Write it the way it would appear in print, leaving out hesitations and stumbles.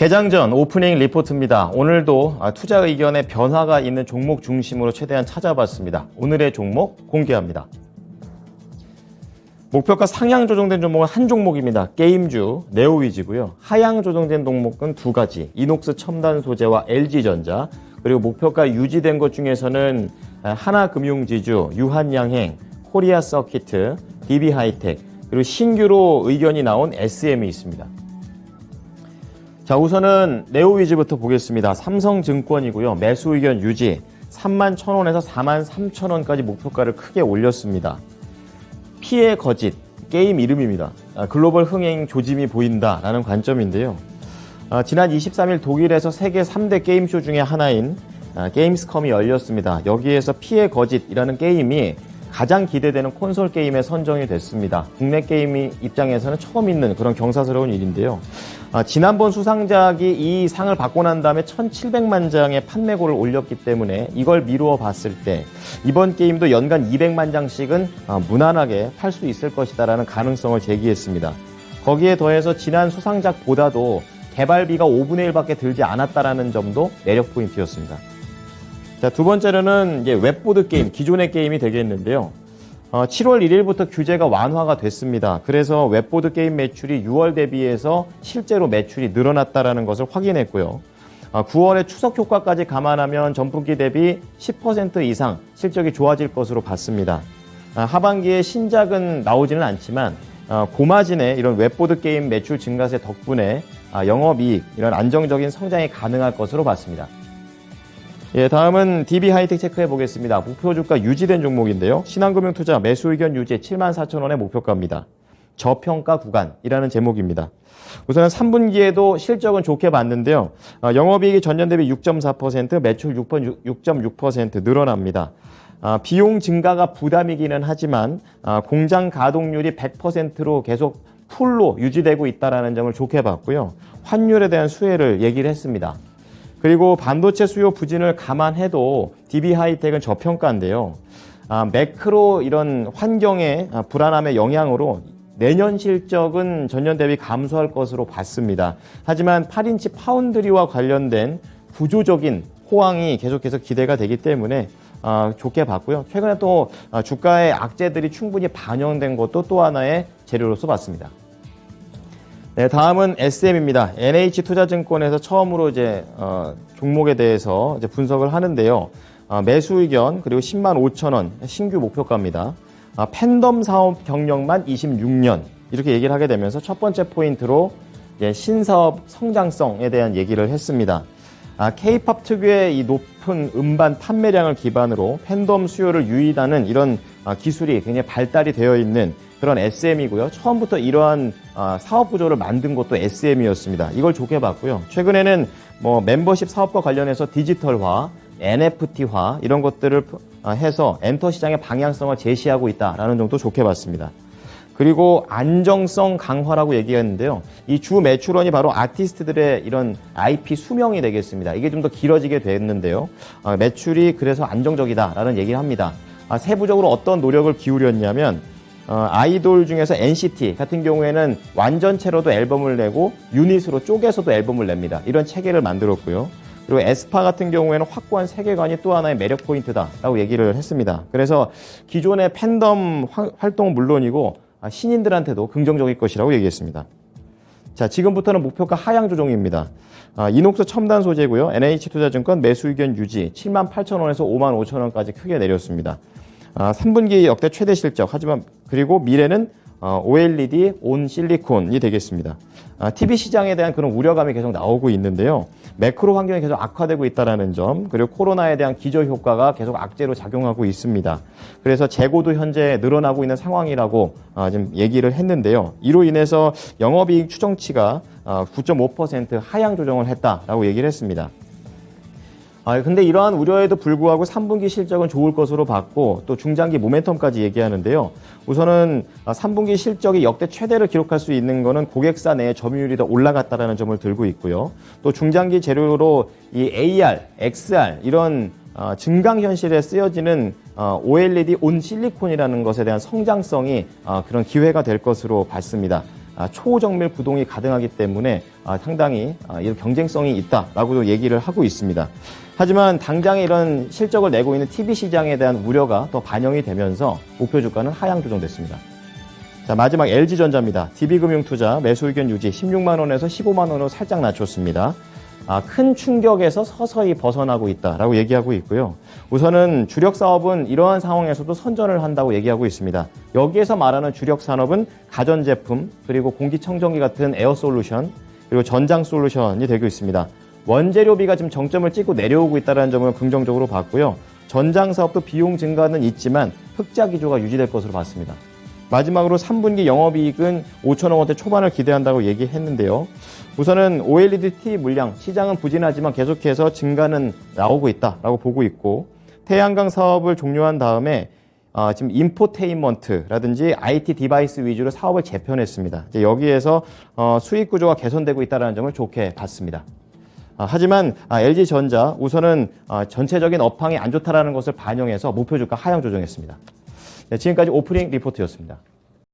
개장 전 오프닝 리포트입니다. 오늘도 투자 의견에 변화가 있는 종목 중심으로 최대한 찾아봤습니다. 오늘의 종목 공개합니다. 목표가 상향 조정된 종목은 한 종목입니다. 게임주 네오위즈고요. 하향 조정된 종목은 두 가지, 이녹스 첨단 소재와 LG전자, 그리고 목표가 유지된 것 중에서는 하나금융지주, 유한양행, 코리아 서키트, DB하이텍, 그리고 신규로 의견이 나온 SM이 있습니다. 자, 우선은 네오위즈부터 보겠습니다. 삼성증권이고요. 매수 의견 유지, 31,000원에서 43,000원까지 목표가를 크게 올렸습니다. 피해 거짓, 게임 이름입니다. 글로벌 흥행 조짐이 보인다라는 관점인데요. 지난 23일 독일에서 세계 3대 게임쇼 중에 하나인 게임스컴이 열렸습니다. 여기에서 피해 거짓이라는 게임이 가장 기대되는 콘솔 게임에 선정이 됐습니다. 국내 게임 입장에서는 처음 있는 그런 경사스러운 일인데요. 지난번 수상작이 이 상을 받고 난 다음에 1,700만 장의 판매고를 올렸기 때문에 이걸 미루어 봤을 때 이번 게임도 연간 200만 장씩은 무난하게 팔 수 있을 것이다라는 가능성을 제기했습니다. 거기에 더해서 지난 수상작보다도 개발비가 5분의 1밖에 들지 않았다라는 점도 매력 포인트였습니다. 자, 두 번째로는 이제 웹보드 게임, 기존의 게임이 되겠는데요. 7월 1일부터 규제가 완화가 됐습니다. 그래서 웹보드 게임 매출이 6월 대비해서 실제로 매출이 늘어났다라는 것을 확인했고요. 9월에 추석 효과까지 감안하면 전분기 대비 10% 이상 실적이 좋아질 것으로 봤습니다. 하반기에 신작은 나오지는 않지만 고마진의 이런 웹보드 게임 매출 증가세 덕분에 영업이익, 이런 안정적인 성장이 가능할 것으로 봤습니다. 예, 다음은 DB하이텍 체크해 보겠습니다. 목표 주가 유지된 종목인데요. 신한금융투자 매수 의견 유지 74,000원의 목표가입니다. 저평가 구간이라는 제목입니다. 우선은 3분기에도 실적은 좋게 봤는데요. 영업이익이 전년 대비 6.4%, 매출 6.6% 늘어납니다. 비용 증가가 부담이기는 하지만 공장 가동률이 100%로 계속 풀로 유지되고 있다는 점을 좋게 봤고요. 환율에 대한 수혜를 얘기를 했습니다. 그리고 반도체 수요 부진을 감안해도 DB하이텍은 저평가인데요. 매크로 이런 환경의 불안함의 영향으로 내년 실적은 전년 대비 감소할 것으로 봤습니다. 하지만 8인치 파운드리와 관련된 구조적인 호황이 계속해서 기대가 되기 때문에 좋게 봤고요. 최근에 또 주가의 악재들이 충분히 반영된 것도 또 하나의 재료로서 봤습니다. 네, 다음은 SM입니다. NH투자증권에서 처음으로 이제 종목에 대해서 이제 분석을 하는데요. 매수 의견 그리고 105,000원 신규 목표가입니다. 팬덤 사업 경력만 26년 이렇게 얘기를 하게 되면서 첫 번째 포인트로 이제 신사업 성장성에 대한 얘기를 했습니다. K-팝 특유의 이 높은 음반 판매량을 기반으로 팬덤 수요를 유입하는 이런 기술이 굉장히 발달이 되어 있는 그런 SM이고요. 처음부터 이러한 사업 구조를 만든 것도 SM이었습니다. 이걸 좋게 봤고요. 최근에는 뭐 멤버십 사업과 관련해서 디지털화, NFT화 이런 것들을 해서 엔터 시장의 방향성을 제시하고 있다라는 점도 좋게 봤습니다. 그리고 안정성 강화라고 얘기했는데요. 이 주 매출원이 바로 아티스트들의 이런 IP 수명이 되겠습니다. 이게 좀 더 길어지게 됐는데요. 매출이 그래서 안정적이다라는 얘기를 합니다. 세부적으로 어떤 노력을 기울였냐면 아이돌 중에서 NCT 같은 경우에는 완전체로도 앨범을 내고 유닛으로 쪼개서도 앨범을 냅니다. 이런 체계를 만들었고요. 그리고 에스파 같은 경우에는 확고한 세계관이 또 하나의 매력 포인트다라고 얘기를 했습니다. 그래서 기존의 팬덤 활동은 물론이고 신인들한테도 긍정적일 것이라고 얘기했습니다. 자, 지금부터는 목표가 하향 조정입니다. 이녹스 첨단 소재고요. NH투자증권 매수 의견 유지 78,000원에서 55,000원까지 크게 내렸습니다. 3분기 역대 최대 실적, 하지만 그리고 미래는 OLED 온 실리콘이 되겠습니다. TV 시장에 대한 그런 우려감이 계속 나오고 있는데요. 매크로 환경이 계속 악화되고 있다는 점, 그리고 코로나에 대한 기저 효과가 계속 악재로 작용하고 있습니다. 그래서 재고도 현재 늘어나고 있는 상황이라고 지금 얘기를 했는데요. 이로 인해서 영업이익 추정치가 9.5% 하향 조정을 했다라고 얘기를 했습니다. 근데 이러한 우려에도 불구하고 3분기 실적은 좋을 것으로 봤고 또 중장기 모멘텀까지 얘기하는데요. 우선은 3분기 실적이 역대 최대를 기록할 수 있는 거는 고객사 내의 점유율이 더 올라갔다는 점을 들고 있고요. 또 중장기 재료로 이 AR, XR 이런 증강현실에 쓰여지는 OLED 온 실리콘이라는 것에 대한 성장성이 그런 기회가 될 것으로 봤습니다. 초정밀 구동이 가능하기 때문에 상당히 이런 경쟁성이 있다라고도 얘기를 하고 있습니다. 하지만 당장에 이런 실적을 내고 있는 TV 시장에 대한 우려가 더 반영이 되면서 목표 주가는 하향 조정됐습니다. 자, 마지막 LG전자입니다. DB금융투자 매수 의견 유지 16만 원에서 15만 원으로 살짝 낮췄습니다. 큰 충격에서 서서히 벗어나고 있다라고 얘기하고 있고요. 우선은 주력 사업은 이러한 상황에서도 선전을 한다고 얘기하고 있습니다. 여기에서 말하는 주력 산업은 가전제품, 그리고 공기청정기 같은 에어 솔루션, 그리고 전장 솔루션이 되고 있습니다. 원재료비가 지금 정점을 찍고 내려오고 있다는 점을 긍정적으로 봤고요. 전장 사업도 비용 증가는 있지만 흑자 기조가 유지될 것으로 봤습니다. 마지막으로 3분기 영업이익은 5천억 원대 초반을 기대한다고 얘기했는데요. 우선은 OLED TV 물량, 시장은 부진하지만 계속해서 증가는 나오고 있다라고 보고 있고, 태양광 사업을 종료한 다음에 지금 인포테인먼트라든지 IT 디바이스 위주로 사업을 재편했습니다. 이제 여기에서 수익 구조가 개선되고 있다는 점을 좋게 봤습니다. 하지만 LG전자 우선은 전체적인 업황이 안 좋다라는 것을 반영해서 목표 주가 하향 조정했습니다. 네, 지금까지 오프닝 리포트였습니다.